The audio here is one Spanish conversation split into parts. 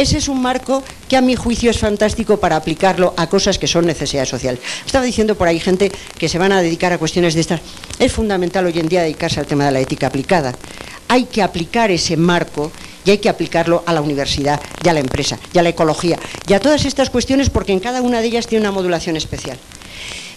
ese es un marco que a mi juicio es fantástico para aplicarlo a cosas que son necesidad social. Estaba diciendo por ahí gente que se van a dedicar a cuestiones de estas. Es fundamental hoy en día dedicarse al tema de la ética aplicada. Hay que aplicar ese marco y hay que aplicarlo a la universidad y a la empresa y a la ecología y a todas estas cuestiones, porque en cada una de ellas tiene una modulación especial.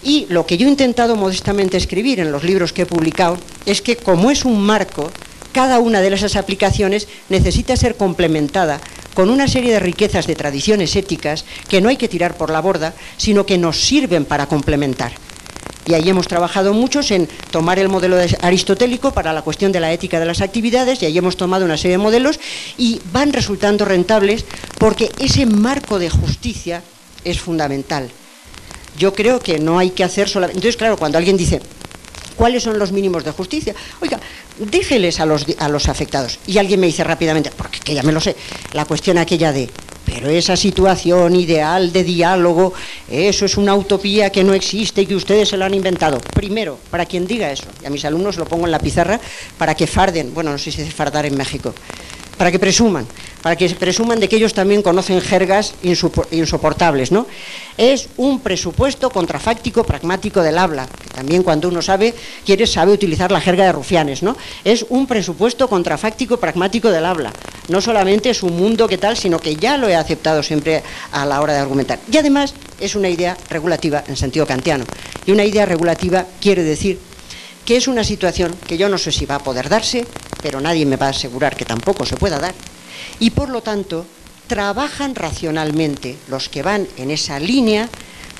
Y lo que yo he intentado modestamente escribir en los libros que he publicado es que, como es un marco, cada una de esas aplicaciones necesita ser complementada con una serie de riquezas de tradiciones éticas que no hay que tirar por la borda, sino que nos sirven para complementar. Y ahí hemos trabajado muchos en tomar el modelo aristotélico para la cuestión de la ética de las actividades, y ahí hemos tomado una serie de modelos y van resultando rentables porque ese marco de justicia es fundamental. Yo creo que no hay que hacer solamente... Entonces, claro, cuando alguien dice, ¿cuáles son los mínimos de justicia? Oiga, déjeles a los afectados. Y alguien me dice rápidamente, porque que ya me lo sé, la cuestión aquella de... Pero esa situación ideal de diálogo, eso es una utopía que no existe y que ustedes se lo han inventado. Primero, para quien diga eso, y a mis alumnos lo pongo en la pizarra, para que farden, bueno, no sé si se dice fardar en México, para que presuman de que ellos también conocen jergas insoportables, ¿no? Es un presupuesto contrafáctico pragmático del habla, que también cuando uno sabe utilizar la jerga de rufianes, ¿no? Es un presupuesto contrafáctico pragmático del habla. No solamente es un mundo que tal, sino que ya lo he aceptado siempre a la hora de argumentar. Y además es una idea regulativa en sentido kantiano. Y una idea regulativa quiere decir que es una situación que yo no sé si va a poder darse, pero nadie me va a asegurar que tampoco se pueda dar, y por lo tanto trabajan racionalmente los que van en esa línea,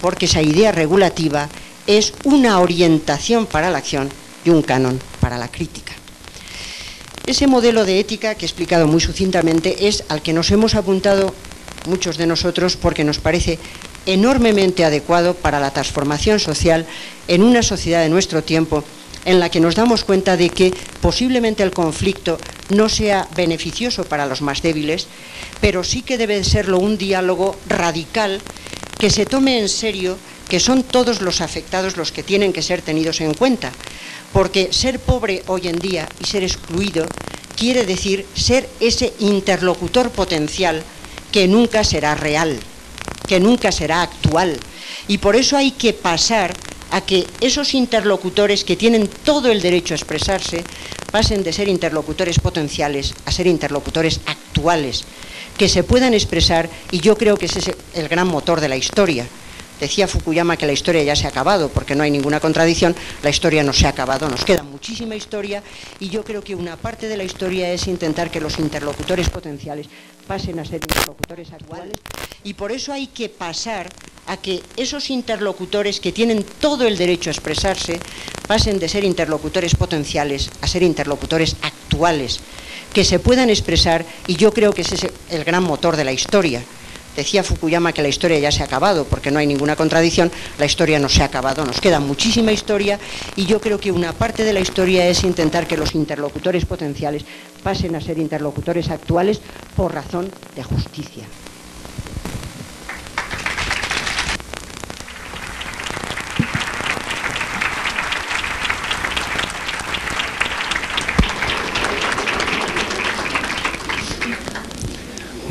porque esa idea regulativa es una orientación para la acción y un canon para la crítica. Ese modelo de ética que he explicado muy sucintamente es al que nos hemos apuntado muchos de nosotros porque nos parece enormemente adecuado para la transformación social en una sociedad de nuestro tiempo, en la que nos damos cuenta de que posiblemente el conflicto no sea beneficioso para los más débiles, pero sí que debe serlo un diálogo radical que se tome en serio que son todos los afectados los que tienen que ser tenidos en cuenta, porque ser pobre hoy en día y ser excluido quiere decir ser ese interlocutor potencial que nunca será real, que nunca será actual, y por eso hay que pasar a que esos interlocutores que tienen todo el derecho a expresarse pasen de ser interlocutores potenciales a ser interlocutores actuales, que se puedan expresar, y yo creo que ese es el gran motor de la historia. Decía Fukuyama que la historia ya se ha acabado, porque no hay ninguna contradicción, la historia no se ha acabado, nos queda muchísima historia, y yo creo que una parte de la historia es intentar que los interlocutores potenciales pasen a ser interlocutores actuales, y por eso hay que pasar a que esos interlocutores que tienen todo el derecho a expresarse pasen de ser interlocutores potenciales a ser interlocutores actuales, que se puedan expresar, y yo creo que ese es el gran motor de la historia. Decía Fukuyama que la historia ya se ha acabado, porque no hay ninguna contradicción, la historia no se ha acabado, nos queda muchísima historia, y yo creo que una parte de la historia es intentar que los interlocutores potenciales pasen a ser interlocutores actuales por razón de justicia.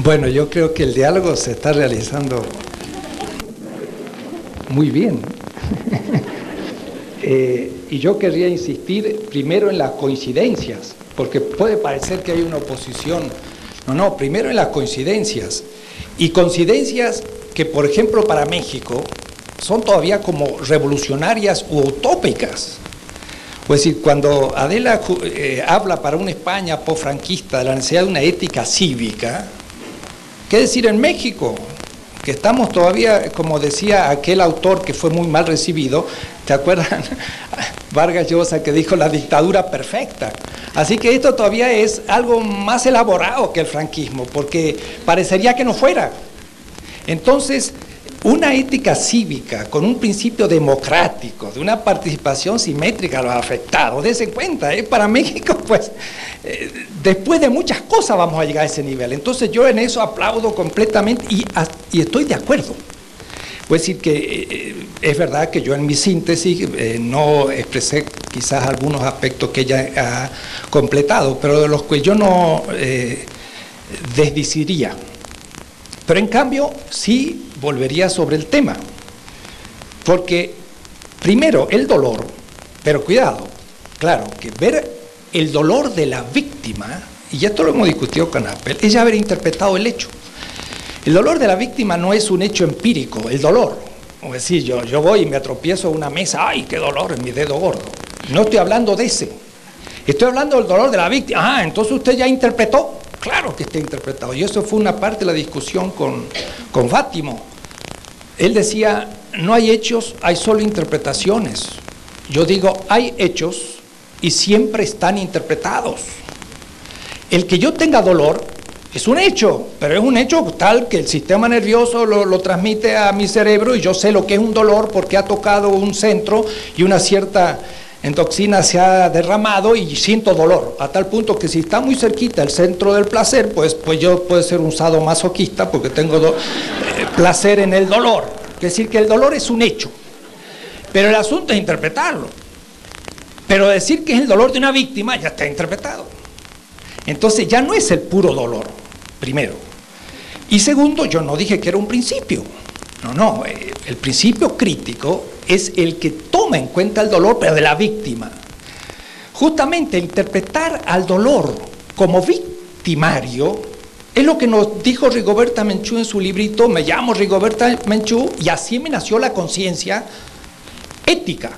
Bueno, yo creo que el diálogo se está realizando muy bien. Y yo querría insistir primero en las coincidencias, porque puede parecer que hay una oposición. No, primero en las coincidencias. Y coincidencias que, por ejemplo, para México son todavía como revolucionarias u utópicas. Pues decir, cuando Adela habla para una España posfranquista de la necesidad de una ética cívica, ¿qué decir en México? Que estamos todavía, como decía aquel autor que fue muy mal recibido, ¿te acuerdan? Vargas Llosa, que dijo la dictadura perfecta. Así que esto todavía es algo más elaborado que el franquismo, porque parecería que no fuera. Entonces, una ética cívica con un principio democrático, de una participación simétrica a los afectados, dense cuenta, para México, pues, después de muchas cosas vamos a llegar a ese nivel. Entonces yo en eso aplaudo completamente y estoy de acuerdo. Pues decir que es verdad que yo en mi síntesis no expresé quizás algunos aspectos que ella ha completado, pero de los que yo no desdiciría. Pero en cambio, sí volvería sobre el tema. Porque, primero, el dolor, pero cuidado, claro, que ver el dolor de la víctima, y esto lo hemos discutido con Apple, es ya haber interpretado el hecho. El dolor de la víctima no es un hecho empírico, el dolor. Es decir, yo voy y me tropiezo a una mesa, ¡ay, qué dolor en mi dedo gordo! No estoy hablando de ese. Estoy hablando del dolor de la víctima. Ah, entonces usted ya interpretó. Claro que está interpretado. Y eso fue una parte de la discusión con Fátimo. Él decía, no hay hechos, hay solo interpretaciones. Yo digo, hay hechos y siempre están interpretados. El que yo tenga dolor es un hecho, pero es un hecho tal que el sistema nervioso lo transmite a mi cerebro y yo sé lo que es un dolor porque ha tocado un centro y una cierta endoxina se ha derramado y siento dolor, a tal punto que si está muy cerquita el centro del placer, pues yo puedo ser un sadomasoquista porque tengo placer en el dolor. Es decir, que el dolor es un hecho, pero el asunto es interpretarlo. Pero decir que es el dolor de una víctima ya está interpretado. Entonces ya no es el puro dolor, primero. Y segundo, yo no dije que era un principio. No, el principio crítico es el que toma en cuenta el dolor, pero de la víctima. Justamente interpretar al dolor como victimario es lo que nos dijo Rigoberta Menchú en su librito, me llamo Rigoberta Menchú, y así me nació la conciencia ética.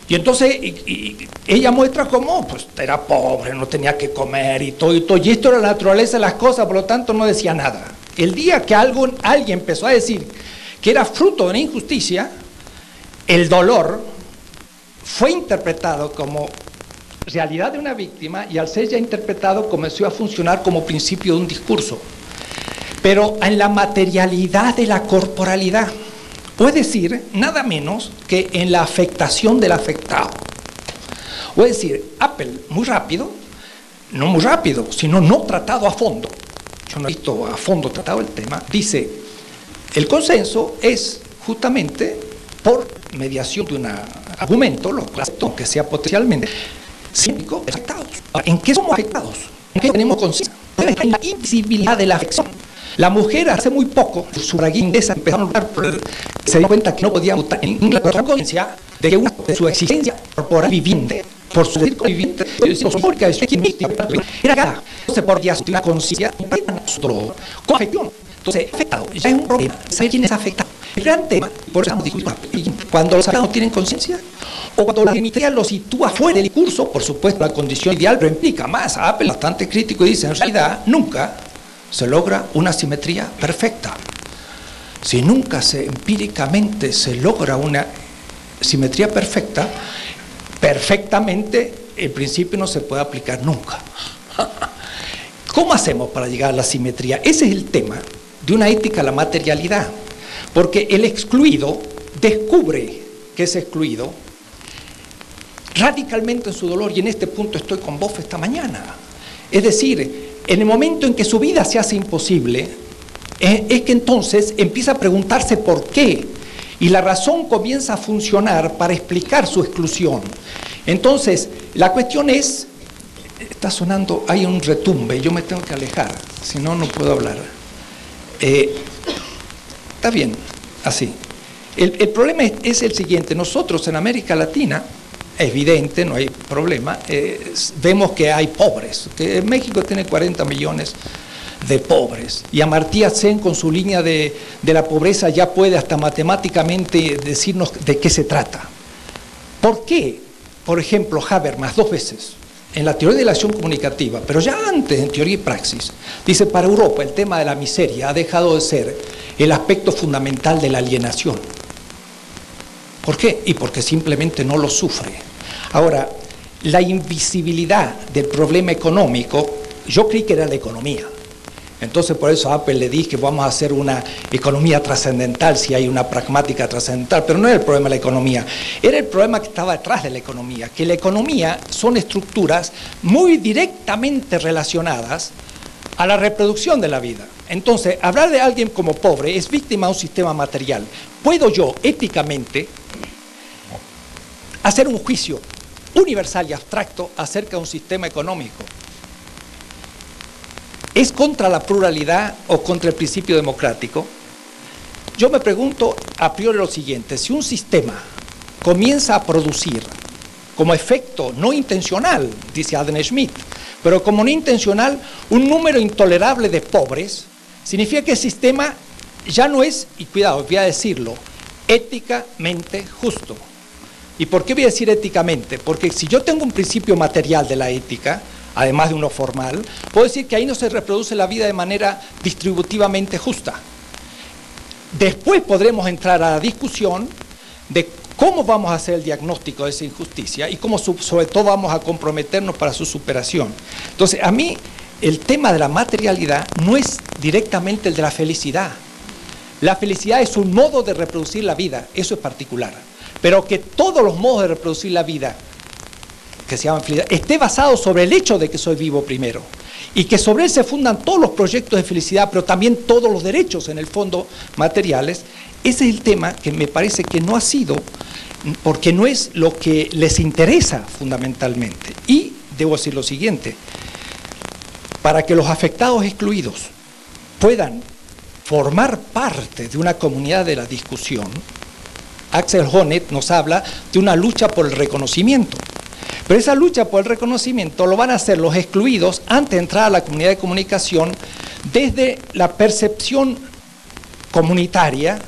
Y entonces ella muestra cómo pues era pobre, no tenía que comer y todo, y esto era la naturaleza de las cosas, por lo tanto no decía nada. El día que alguien empezó a decir que era fruto de una injusticia, el dolor fue interpretado como realidad de una víctima y al ser ya interpretado comenzó a funcionar como principio de un discurso. Pero en la materialidad de la corporalidad, es decir, nada menos que en la afectación del afectado. Es decir, Apple, muy rápido, no muy rápido, sino no tratado a fondo, yo no he visto a fondo tratado el tema, dice, el consenso es justamente por mediación de un argumento, lo clásico, que sea potencialmente científico, afectados. ¿En qué somos afectados? ¿En qué tenemos conciencia? En la invisibilidad de la afección. La mujer hace muy poco, su braguía inglesa empezaron a hablar, se dio cuenta que no podía votar en la conciencia de que una de su existencia corporal viviente, por su círculo viviente, era cada. Entonces, por una conciencia, con afección. Entonces, afectado, ya es un problema, saber quién es afectado. El gran tema, por eso estamos discutiendo, cuando los afectados tienen conciencia, o cuando la simetría lo sitúa fuera del discurso, por supuesto, la condición ideal, pero implica más. Apple, bastante crítico, dice, en realidad, nunca se logra una simetría perfecta. Si nunca empíricamente se logra una simetría perfecta, perfectamente el principio no se puede aplicar nunca. ¿Cómo hacemos para llegar a la simetría? Ese es el tema de una ética a la materialidad, porque el excluido descubre que es excluido radicalmente en su dolor, y en este punto estoy con vos esta mañana. Es decir, en el momento en que su vida se hace imposible, es que entonces empieza a preguntarse por qué, y la razón comienza a funcionar para explicar su exclusión. Entonces, la cuestión es, está sonando, hay un retumbe, yo me tengo que alejar, si no, no puedo hablar. Está bien, así. El problema es el siguiente, nosotros en América Latina, evidente, no hay problema, vemos que hay pobres, que México tiene 40 millones de pobres, y Amartya Sen con su línea de la pobreza ya puede hasta matemáticamente decirnos de qué se trata. ¿Por qué, por ejemplo, Habermas 2 veces, en la teoría de la acción comunicativa, pero ya antes en teoría y praxis, dice, para Europa el tema de la miseria ha dejado de ser el aspecto fundamental de la alienación? ¿Por qué? Y porque simplemente no lo sufre. Ahora, la invisibilidad del problema económico, yo creí que era la economía. Entonces por eso a Apple le dije que vamos a hacer una economía trascendental, si hay una pragmática trascendental, pero no era el problema de la economía, era el problema que estaba detrás de la economía, que la economía son estructuras muy directamente relacionadas a la reproducción de la vida. Entonces, hablar de alguien como pobre es víctima de un sistema material. ¿Puedo yo, éticamente, hacer un juicio universal y abstracto acerca de un sistema económico? ¿Es contra la pluralidad o contra el principio democrático? Yo me pregunto a priori lo siguiente: si un sistema comienza a producir como efecto no intencional, dice Adam Smith, pero como no intencional, un número intolerable de pobres, significa que el sistema ya no es, y cuidado, voy a decirlo, éticamente justo. ¿Y por qué voy a decir éticamente? Porque si yo tengo un principio material de la ética, además de uno formal, puedo decir que ahí no se reproduce la vida de manera distributivamente justa. Después podremos entrar a la discusión de cómo vamos a hacer el diagnóstico de esa injusticia y cómo sobre todo vamos a comprometernos para su superación. Entonces, a mí el tema de la materialidad no es directamente el de la felicidad. La felicidad es un modo de reproducir la vida, eso es particular. Pero que todos los modos de reproducir la vida, que se llaman felicidad, esté basado sobre el hecho de que soy vivo primero. Y que sobre él se fundan todos los proyectos de felicidad, pero también todos los derechos, en el fondo, materiales. Ese es el tema que me parece que no ha sido, porque no es lo que les interesa fundamentalmente. Y debo decir lo siguiente: para que los afectados excluidos puedan formar parte de una comunidad de la discusión, Axel Honneth nos habla de una lucha por el reconocimiento. Pero esa lucha por el reconocimiento lo van a hacer los excluidos antes de entrar a la comunidad de comunicación desde la percepción comunitaria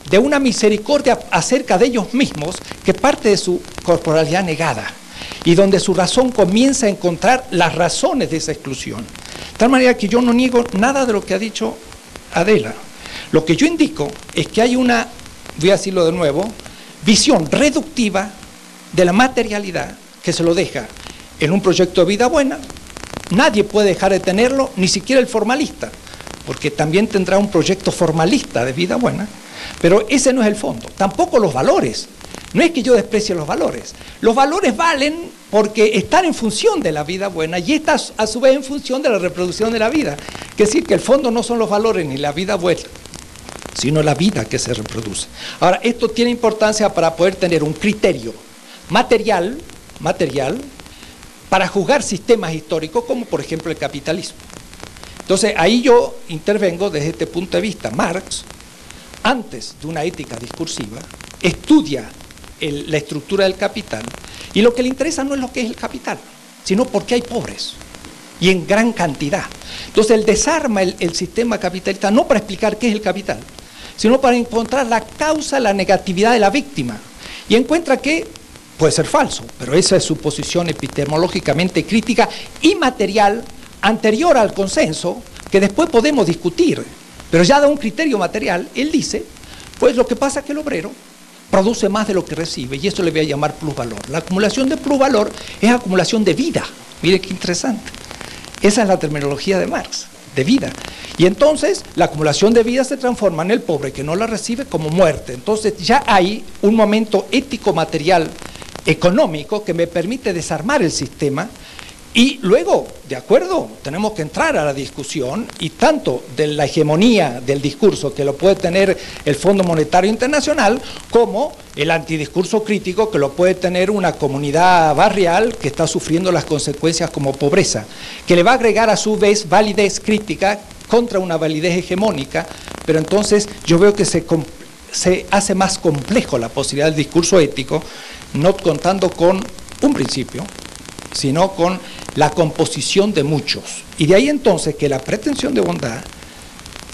de una misericordia acerca de ellos mismos que parte de su corporalidad negada y donde su razón comienza a encontrar las razones de esa exclusión. De tal manera que yo no niego nada de lo que ha dicho Adela. Lo que yo indico es que hay una, voy a decirlo de nuevo, visión reductiva de la materialidad que se lo deja en un proyecto de vida buena. Nadie puede dejar de tenerlo, ni siquiera el formalista, porque también tendrá un proyecto formalista de vida buena, pero ese no es el fondo. Tampoco los valores. No es que yo desprecie los valores. Los valores valen porque están en función de la vida buena y está a su vez en función de la reproducción de la vida. Es decir, que el fondo no son los valores ni la vida buena, sino la vida que se reproduce. Ahora, esto tiene importancia para poder tener un criterio material para juzgar sistemas históricos como por ejemplo el capitalismo. Entonces ahí yo intervengo desde este punto de vista. Marx, antes de una ética discursiva, estudia la estructura del capital y lo que le interesa no es lo que es el capital, sino por qué hay pobres y en gran cantidad. Entonces él desarma el sistema capitalista no para explicar qué es el capital, sino para encontrar la causa, la negatividad de la víctima, y encuentra que puede ser falso, pero esa es su posición epistemológicamente crítica y material anterior al consenso, que después podemos discutir, pero ya da un criterio material. Él dice, pues lo que pasa es que el obrero produce más de lo que recibe, y esto le voy a llamar plusvalor. La acumulación de plusvalor es acumulación de vida. Mire qué interesante. Esa es la terminología de Marx, de vida. Y entonces la acumulación de vida se transforma en el pobre que no la recibe como muerte. Entonces ya hay un momento ético, material, económico que me permite desarmar el sistema. Y luego, de acuerdo, tenemos que entrar a la discusión, y tanto de la hegemonía del discurso que lo puede tener el Fondo Monetario Internacional, como el antidiscurso crítico que lo puede tener una comunidad barrial que está sufriendo las consecuencias como pobreza, que le va a agregar a su vez validez crítica contra una validez hegemónica, pero entonces yo veo que se hace más complejo la posibilidad del discurso ético, no contando con un principio, sino con la composición de muchos. Y de ahí entonces que la pretensión de bondad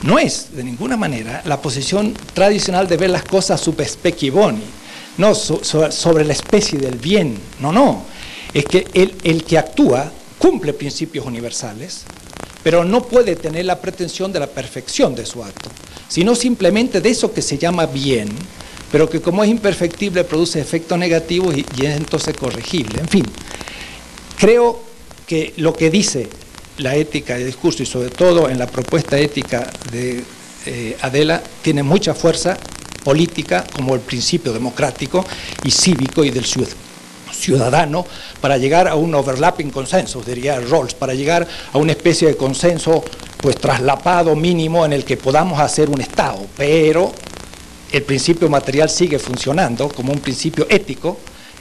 no es de ninguna manera la posición tradicional de ver las cosas sub specie boni, no sobre la especie del bien, no, es que el que actúa cumple principios universales, pero no puede tener la pretensión de la perfección de su acto, sino simplemente de eso que se llama bien, pero que como es imperfectible produce efectos negativos y es entonces corregible. En fin, creo que lo que dice la ética de discurso, y sobre todo en la propuesta ética de Adela, tiene mucha fuerza política como el principio democrático y cívico y del ciudadano, para llegar a un overlapping consenso, diría Rawls, para llegar a una especie de consenso pues traslapado mínimo en el que podamos hacer un Estado, pero el principio material sigue funcionando como un principio ético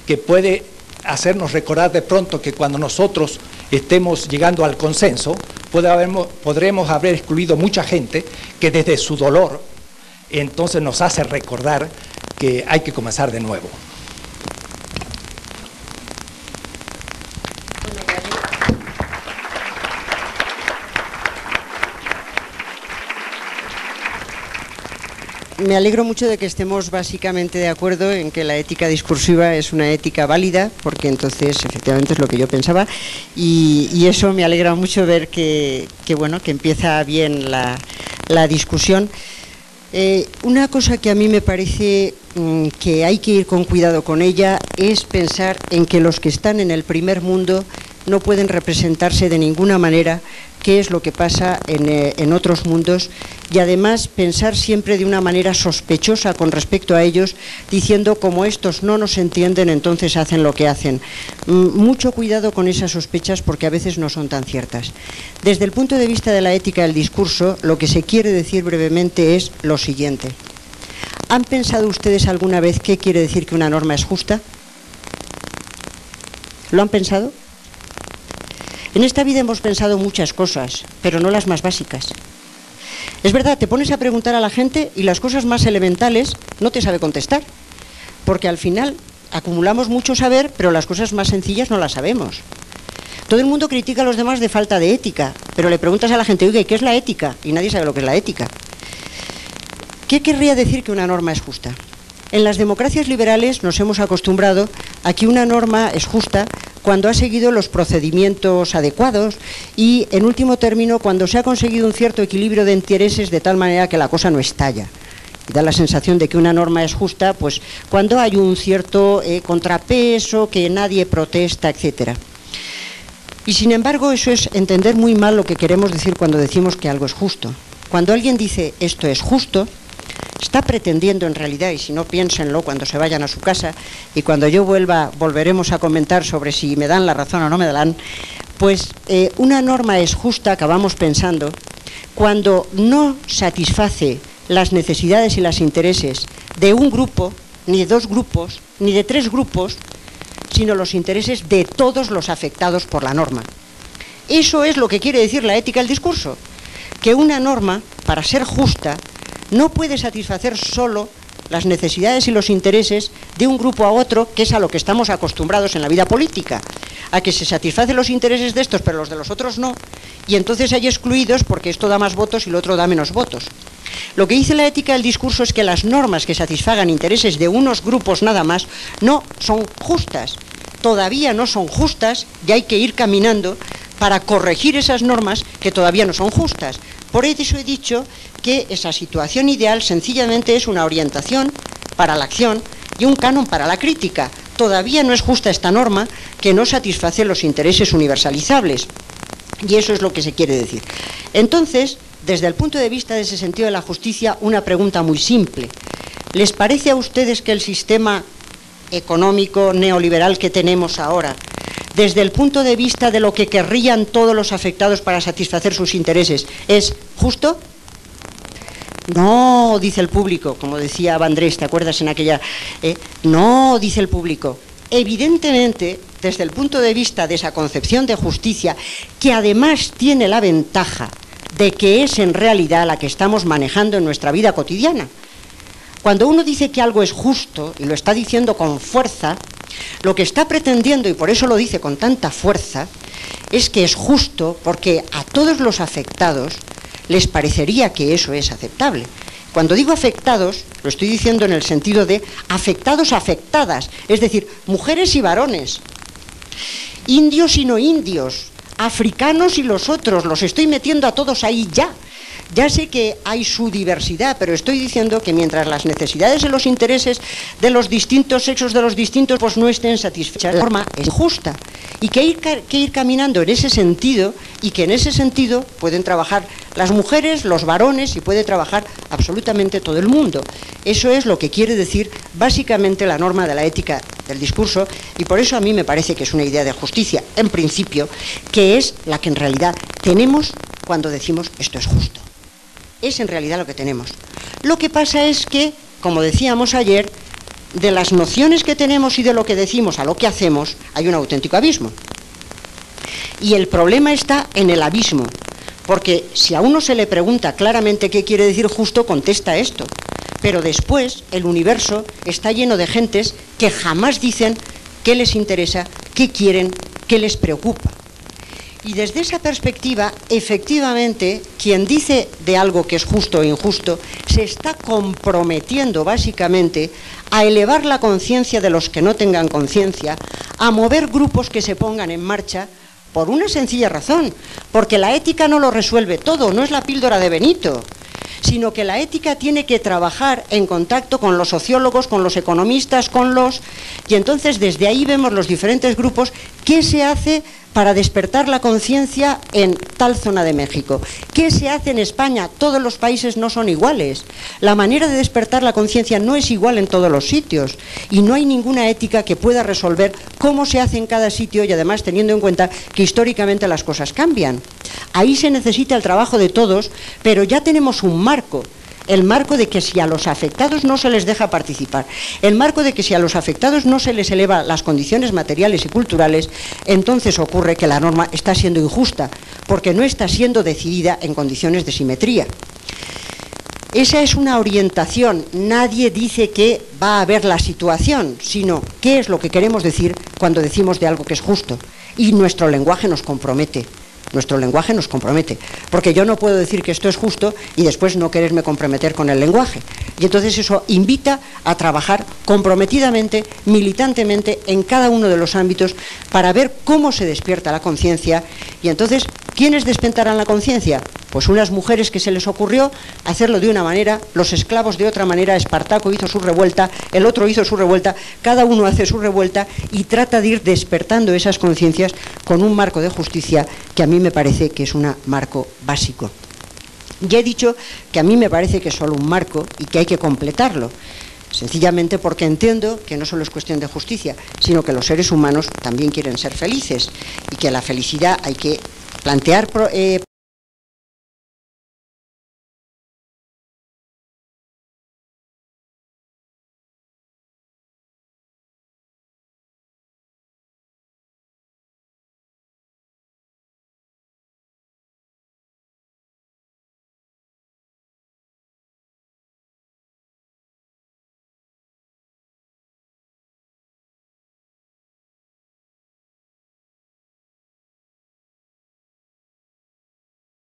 que puede hacernos recordar de pronto que cuando nosotros estemos llegando al consenso, podremos haber excluido mucha gente que desde su dolor entonces nos hace recordar que hay que comenzar de nuevo. Me alegro mucho de que estemos básicamente de acuerdo en que la ética discursiva es una ética válida, porque entonces efectivamente es lo que yo pensaba, y eso me alegra mucho ver que empieza bien la discusión. Una cosa que a mí me parece que hay que ir con cuidado con ella es pensar en que los que están en el primer mundo no pueden representarse de ninguna manera qué es lo que pasa en otros mundos, y además pensar siempre de una manera sospechosa con respecto a ellos, diciendo como estos no nos entienden, entonces hacen lo que hacen. Mucho cuidado con esas sospechas, porque a veces no son tan ciertas. Desde el punto de vista de la ética del discurso, lo que se quiere decir brevemente es lo siguiente. ¿Han pensado ustedes alguna vez qué quiere decir que una norma es justa? ¿Lo han pensado? En esta vida hemos pensado muchas cosas, pero no las más básicas. Es verdad, te pones a preguntar a la gente y las cosas más elementales no te sabe contestar, porque al final acumulamos mucho saber, pero las cosas más sencillas no las sabemos. Todo el mundo critica a los demás de falta de ética, pero le preguntas a la gente, oye, ¿qué es la ética? Y nadie sabe lo que es la ética. ¿Qué querría decir que una norma es justa? En las democracias liberales nos hemos acostumbrado a que una norma es justa cuando ha seguido los procedimientos adecuados y, en último término, cuando se ha conseguido un cierto equilibrio de intereses de tal manera que la cosa no estalla. Y da la sensación de que una norma es justa pues cuando hay un cierto contrapeso, que nadie protesta, etcétera. Y sin embargo, eso es entender muy mal lo que queremos decir cuando decimos que algo es justo. Cuando alguien dice esto es justo, está pretendiendo en realidad, y si no, piénsenlo cuando se vayan a su casa, y cuando yo volveremos a comentar sobre si me dan la razón o no me dan, pues una norma es justa, acabamos pensando, cuando no satisface las necesidades y los intereses de un grupo, ni de dos grupos, ni de tres grupos, sino los intereses de todos los afectados por la norma. Eso es lo que quiere decir la ética del discurso, que una norma, para ser justa, no puede satisfacer solo las necesidades y los intereses de un grupo a otro, que es a lo que estamos acostumbrados en la vida política, a que se satisfacen los intereses de estos, pero los de los otros no, y entonces hay excluidos porque esto da más votos y lo otro da menos votos. Lo que dice la ética del discurso es que las normas que satisfagan intereses de unos grupos nada más no son justas, todavía no son justas, y hay que ir caminando para corregir esas normas que todavía no son justas. Por eso he dicho que esa situación ideal sencillamente es una orientación para la acción y un canon para la crítica. Todavía no es justa esta norma que no satisface los intereses universalizables. Y eso es lo que se quiere decir. Entonces, desde el punto de vista de ese sentido de la justicia, una pregunta muy simple. ¿Les parece a ustedes que el sistema económico neoliberal que tenemos ahora, desde el punto de vista de lo que querrían todos los afectados para satisfacer sus intereses, es justo? No, dice el público, como decía Vandrés, ¿te acuerdas en aquella? No, dice el público. Evidentemente, desde el punto de vista de esa concepción de justicia, que además tiene la ventaja de que es en realidad la que estamos manejando en nuestra vida cotidiana. Cuando uno dice que algo es justo, y lo está diciendo con fuerza, lo que está pretendiendo, y por eso lo dice con tanta fuerza, es que es justo porque a todos los afectados les parecería que eso es aceptable. Cuando digo afectados, lo estoy diciendo en el sentido de afectados, afectadas, es decir, mujeres y varones, indios y no indios, africanos y los otros, los estoy metiendo a todos ahí ya. Ya sé que hay su diversidad, pero estoy diciendo que mientras las necesidades y los intereses de los distintos sexos de los distintos pues no estén satisfechas, la norma es justa. Y que hay que ir caminando en ese sentido, y que en ese sentido pueden trabajar las mujeres, los varones, y puede trabajar absolutamente todo el mundo. Eso es lo que quiere decir básicamente la norma de la ética del discurso, y por eso a mí me parece que es una idea de justicia, en principio, que es la que en realidad tenemos cuando decimos esto es justo. Es en realidad lo que tenemos. Lo que pasa es que, como decíamos ayer, de las nociones que tenemos y de lo que decimos a lo que hacemos, hay un auténtico abismo. Y el problema está en el abismo, porque si a uno se le pregunta claramente qué quiere decir justo, contesta esto. Pero después el universo está lleno de gentes que jamás dicen qué les interesa, qué quieren, qué les preocupa. Y desde esa perspectiva, efectivamente, quien dice de algo que es justo o injusto, se está comprometiendo básicamente a elevar la conciencia de los que no tengan conciencia, a mover grupos que se pongan en marcha, por una sencilla razón, porque la ética no lo resuelve todo, no es la píldora de Benito, sino que la ética tiene que trabajar en contacto con los sociólogos, con los economistas, y entonces desde ahí vemos los diferentes grupos, qué se hace para despertar la conciencia en tal zona de México. ¿Qué se hace en España? Todos los países no son iguales. La manera de despertar la conciencia no es igual en todos los sitios y no hay ninguna ética que pueda resolver cómo se hace en cada sitio y además teniendo en cuenta que históricamente las cosas cambian. Ahí se necesita el trabajo de todos, pero ya tenemos un marco. El marco de que si a los afectados no se les deja participar, el marco de que si a los afectados no se les eleva las condiciones materiales y culturales, entonces ocurre que la norma está siendo injusta, porque no está siendo decidida en condiciones de simetría. Esa es una orientación, nadie dice que va a haber la situación, sino qué es lo que queremos decir cuando decimos de algo que es justo, y nuestro lenguaje nos compromete. Nuestro lenguaje nos compromete, porque yo no puedo decir que esto es justo y después no quererme comprometer con el lenguaje. Y entonces eso invita a trabajar comprometidamente, militantemente, en cada uno de los ámbitos para ver cómo se despierta la conciencia. Y entonces, ¿quiénes despertarán la conciencia? Pues unas mujeres que se les ocurrió hacerlo de una manera, los esclavos de otra manera, Espartaco hizo su revuelta, el otro hizo su revuelta, cada uno hace su revuelta y trata de ir despertando esas conciencias con un marco de justicia que a mí me parece que es un marco básico. Ya he dicho que a mí me parece que es solo un marco y que hay que completarlo, sencillamente porque entiendo que no solo es cuestión de justicia, sino que los seres humanos también quieren ser felices y que la felicidad hay que plantear